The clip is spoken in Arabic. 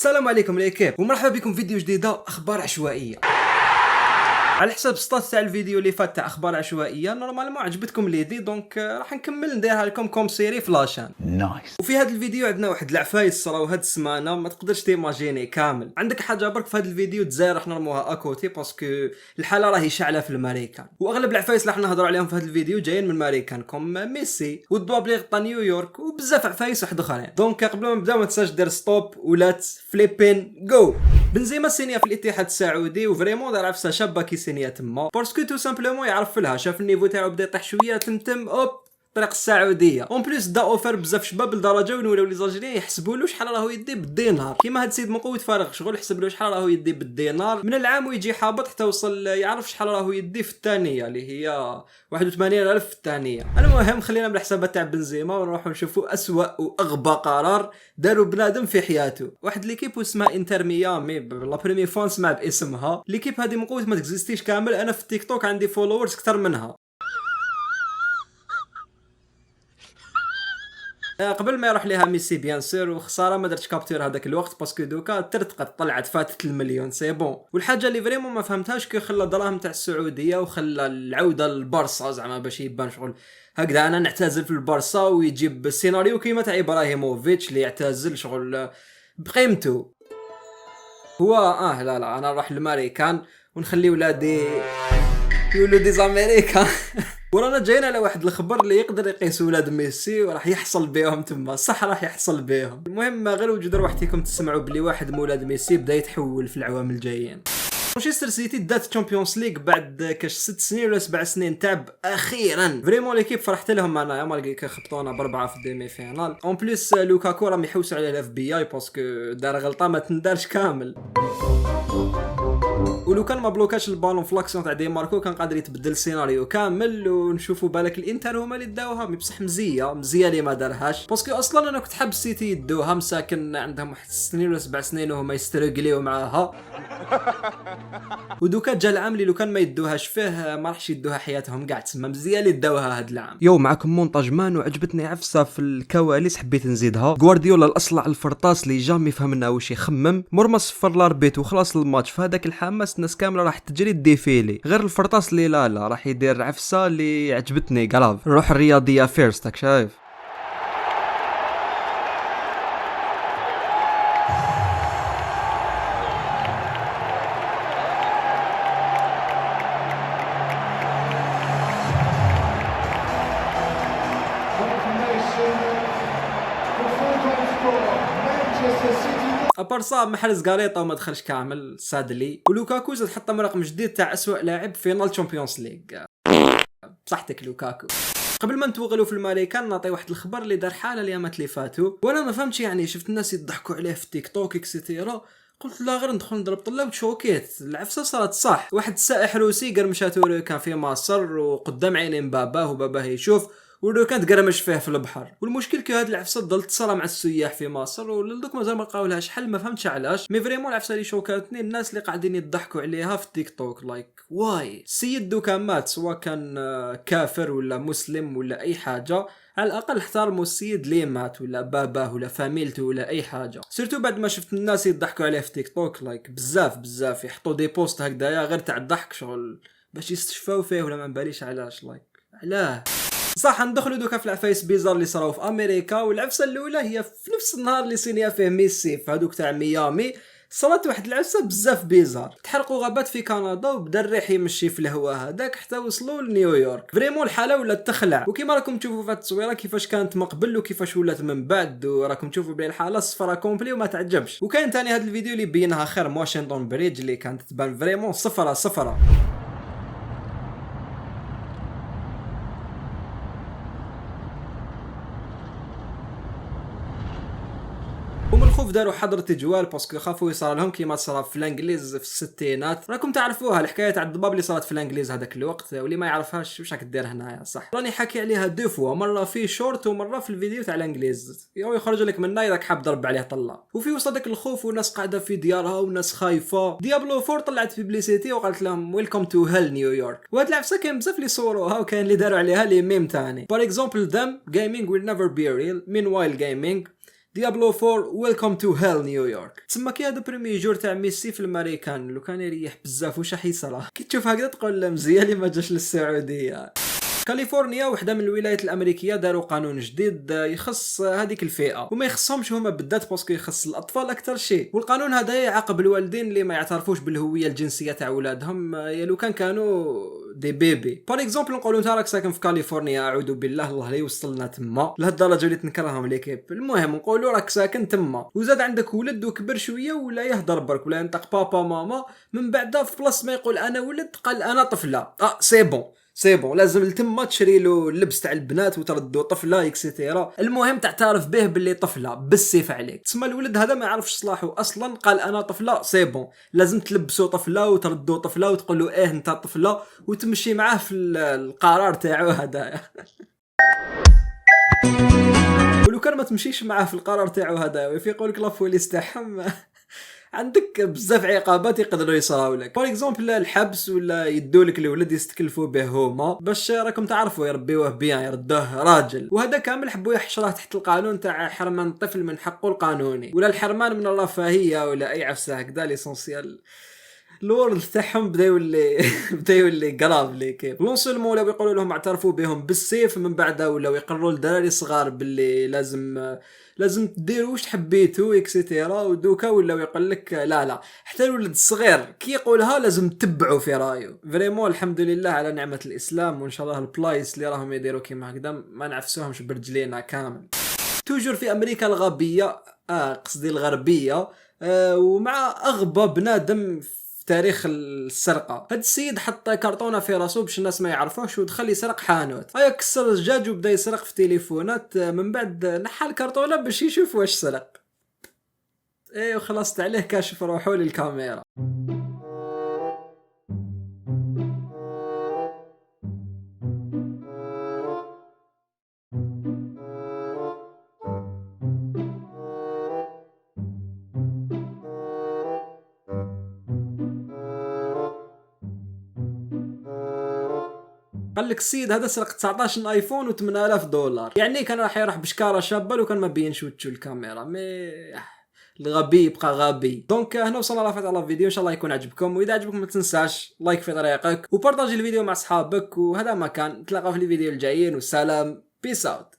السلام عليكم ليكيب ومرحبا بكم في فيديو جديدة اخبار عشوائية. على حسب ستات تاع الفيديو اللي فات تاع اخبار عشوائيه نورمالمون عجبتكم ليدي دونك راح نكمل نديرها لكم كوم سيري فلاشان نايس. وفي هذا الفيديو عندنا واحد العفايس صراو هاد السمانه ما تقدرش تيماجيني كامل. عندك حاجه برك في هذا الفيديو تزاير راح نرموها اكوتي باسكو الحاله راهي شاعله في الماريكان، واغلب العفايس اللي راح نهضروا عليهم في هذا الفيديو جايين من ماريكان كوم ميسي والدوابليغ تاع نيويورك وبزاف عفايس واحد اخرين. دونك قبل ما نبداو ما تنساش دير ستوب ولات فليبين جو. بنزيما سينيا في الاتحاد السعودي وفريمون دار عفسه شابه كي سينيا تما باسكو تو سامبلومون يعرف لها، شاف النيفو تاعو بدا يطيح شويه تمتم اوب طريق السعوديه. اون بليس دا اوفر بزاف شباب لدرجه وين ولاو لي زالجيريين يحسبوا له شحال راهو يدي بالدينار. كيما هاد السيد مقود فارغ شغل حسب له شحال راهو يدي بالدينار من العام ويجي حابط حتى وصل يعرف شحال راهو يدي في الثانيه اللي هي 81,000 في الثانيه. المهم خلينا من الحسابات تاع بنزيما ونروحوا نشوفوا اسوأ واغبى قرار داروا بنادم في حياته. واحد ليكيب اسمها انتر ميامي لا بريمي فون سمع باسمها. ليكيب هذه مقود ما تكزيستيش كامل، انا في التيك توك عندي فولورز اكثر منها. قبل ما يروح ليها ميسي بيان سور، وخساره ما درتش كابتور هذاك الوقت باسكو دوكا ترتقت طلعت فاتت المليون سي بون. والحاجه اللي فريمون ما فهمتهاش كي خلى دراهم تاع السعوديه وخلى العوده للبارسا زعما باش يبان شغل هكذا انا نعتزل في البارسا ويجيب السيناريو كيما تاع ابراهيموفيتش اللي يعتزل شغل بقيمته. هو لا انا نروح للماريكان ونخلي ولادي يولو دي زاميريكان. ورانا جايين على واحد الخبر اللي يقدر يقيس ولاد ميسي وراح يحصل بهم تما، صح راح يحصل بهم. المهم غير وجد روحتكم تسمعوا بلي واحد مولاد ميسي بدا يتحول في العوام الجايين. مانشستر سيتي دات تشامبيونز ليغ بعد كاش 6 سنين ولا 7 سنين تعب اخيرا. فريمون ليكيب فرحت لهم انايا مالغي خبطونا ب4 في الديمي فينال. اون بليس لوكاكو راهم يحوسوا على الاف بي اي باسكو دار غلطه ما تندارش كامل. ولو كان ما بلوكاش البالون في لاكسيون تاع دي ماركو كان قادر يتبدل السيناريو كامل ونشوفوا بالك الانتر هما اللي داوها. بصح مزيه اللي ما دارهاش باسكو اصلا انا كنت حاب السيتي يدوها مساكن عندهم واحد 6 سنين ولا 7 سنين وهما يسترجليو معاها. ودوكا جا العام اللي لو كان ما يدوهاش فيه ما راحش يدوها حياتهم كاع تما. مزيه اللي داوها هاد العام. يو معكم مونتاج مان وعجبتني عفسه في الكواليس حبيت نزيدها. غوارديولا الاصلع الفرطاس اللي جامي فهمنا واش يخمم مرمى صفر لاربيت وخلاص الماتش. في هذاك الحماس الناس كامله راح تجري الديفيلي غير الفرطاس اللي لا راح يدير عفسه اللي عجبتني قراف. الروح الرياضيه فيرست شايف. ابارسا محرز غاريطا وما دخلش كامل سادلي. ولوكاكو زاد حطم رقم جديد تاع اسوأ لاعب فينال تشامبيونز ليغ. بصحتك لوكاكو. قبل ما نتوغلوا في الماريكان نعطي واحد الخبر اللي دار حاله الايامات اللي فاتوا وانا ما فهمتش يعني. شفت الناس يضحكوا عليه في تيك توك اكسيتيرا قلت لا غير ندخل نضرب طلاب شوكيت. العفسه صارت صح. واحد السائح روسي قرمشاتو كان في مصر وقدام عينين باباه وباباه يشوف ولو كانت قرمش فيه في البحر. والمشكل كي هاد العفسه ضلت تصرى مع السياح في مصر ولدوك مازال ما لقاولهاش حل. ما فهمتش علاش مي فريمون العفسه اللي شوكاتني الناس اللي قاعدين يضحكوا عليها في تيك توك لايك واي. السيد دوكا مات سواء كان كافر ولا مسلم ولا اي حاجه على الاقل احترموا السيد اللي مات ولا باباه ولا فاميلته ولا اي حاجه. سيرتو بعد ما شفت الناس يضحكوا عليه في تيك توك لايك بزاف يحطوا دي بوست هكذايا غير تاع الضحك شغل باش يستشفاو فيه ولا ما نباليش علاش لايك علاه. صح ندخلوا دوكا في العفايس بيزار اللي صراو في امريكا. والعفسه الاولى هي في نفس النهار اللي سينيا فيه ميسي في هذوك تاع ميامي. صارت واحد العفسه بزاف بيزار. تحرقوا غابات في كندا وبدا الريح يمشي في الهواء هذاك حتى وصلوا لنيويورك. فريمون الحاله ولات تخلع. وكيما راكم تشوفوا في التصويره كيفاش كانت من قبل وكيفاش ولات من بعد وراكم تشوفوا بلي الحاله صفرة كومبلي وما تعجبش. وكاين ثاني هذا الفيديو اللي بينها خير واشنطن بريدج اللي كانت تبان فريمون صفرة. ومن الخوف داروا حظر تجوال باسكو خافوا يصير لهم كيما صرا في الانجليز في الستينات. راكم تعرفوها الحكايه تاع الضباب اللي صارت في الانجليز هذاك الوقت. واللي ما يعرفهاش واش راك دير هنايا صح. راني حكي عليها دو فوا مره في شورت ومره في الفيديو تاع الانجليز يخرج لك منها اذا حاب ضرب عليه طله. وفي وسط داك الخوف وناس قاعده في ديارها وناس خايفه ديابلو 4 طلعت بيبليسيتي وقالت لهم ويلكم تو هيل نيويورك. وهاد العفسه كاين بزاف اللي صوروها وكاين اللي داروا عليها لي ميم ثاني. فور اكزامبل them gaming will never be real meanwhile gaming ديابلو 4 ويلكم تو هيل نيويورك. تسمى كي هذا بريمي جور تاع ميسي في الامريكان لو كان يريح بزاف واش راح يصرى. كي تشوف هكذا تقول لا مزيان اللي ما جاش للسعوديه. كاليفورنيا وحده من الولايات الامريكيه داروا قانون جديد يخص هذيك الفئه وما يخصهمش هما بالذات باسكو يخص الاطفال اكثر شيء. والقانون هذا يعاقب الوالدين اللي ما يعترفوش بالهويه الجنسيه تاع اولادهم يا لو كانوا دي بيبي. بار اكزومبل نقولوا انت راك ساكن في كاليفورنيا، اعوذ بالله الله لا يوصلنا تما لهالدرجه اللي تنكرهم ليكيب. المهم نقولوا راك ساكن تما وزاد عندك ولد وكبر شويه ولا يهضر برك ولا ينطق بابا ماما، من بعد في بلاص ما يقول انا ولد قال انا طفله، سي بون لازم لتما تشري له اللبس تاع البنات وتردو طفله اكسيتيرا. المهم تعترف به باللي طفله بالسيف عليك. تسمى الولد هذا ما يعرفش صلاحه اصلا، قال انا طفله سي بون لازم تلبسوا طفله وتردوا طفله وتقول له ايه انت طفله وتمشي معاه في القرار تاعو هذا. ولو كان ما تمشيش معاه في القرار تاعو هذا ويقول لك لا بوليس تاعهم عندك بزاف عقابات يقدروا يصراو لك. فور اكزومبل الحبس ولا يدولك الولد يستكلفوا به هما باش راكم تعرفوا يربيوه بيان يردوه راجل. وهذا كامل حبوا يحشروه تحت القانون تاع حرمان الطفل من حقه القانوني ولا الحرمان من الرفاهيه ولا اي عفسه هكذا. ليسونسيال الورد تاعهم بدا يولي قراب لي كيف لونسولمون ولاو يقولوا لهم اعترفوا بهم بالسيف، من بعد ولاو يقرروا الدراري الصغار باللي لازم تديروا واش حبيتوا اكسيتيرا. ودوكا ولاو يقول لك لا حتى الولد الصغير كي يقولها لازم تتبعوا في رايو. فريمون الحمد لله على نعمه الاسلام، وان شاء الله البلايص اللي راهم يديروا كيما هكذا ما نعفسوهمش برجلينا كامل. توجور في امريكا الغربيه قصدي الغربيه ومع اغبى بنادم في تاريخ السرقه. هاد السيد حط كرتونه في راسو باش الناس ما يعرفوش ودخل يسرق حانوت. هيا كسر الزجاج وبدا يسرق في تليفونات، من بعد نحى الكرتونه باش يشوف واش سرق. ايه وخلصت عليه كاشف روحو للكاميرا. قال لك السيد هذا سرق 19 ايفون و$8000، يعني كان راح يروح بشكاره شابه لو كان ما بينش وجهو الكاميرا. مي الغبي يبقى غبي. دونك هنا وصلنا لافات على الفيديو، ان شاء الله يكون عجبكم، واذا عجبكم ما تنساش لايك في طريقك وبارطاجي الفيديو مع اصحابك. وهذا ما كان، نتلاقاو في الفيديو الجايين والسلام، بيس اوت.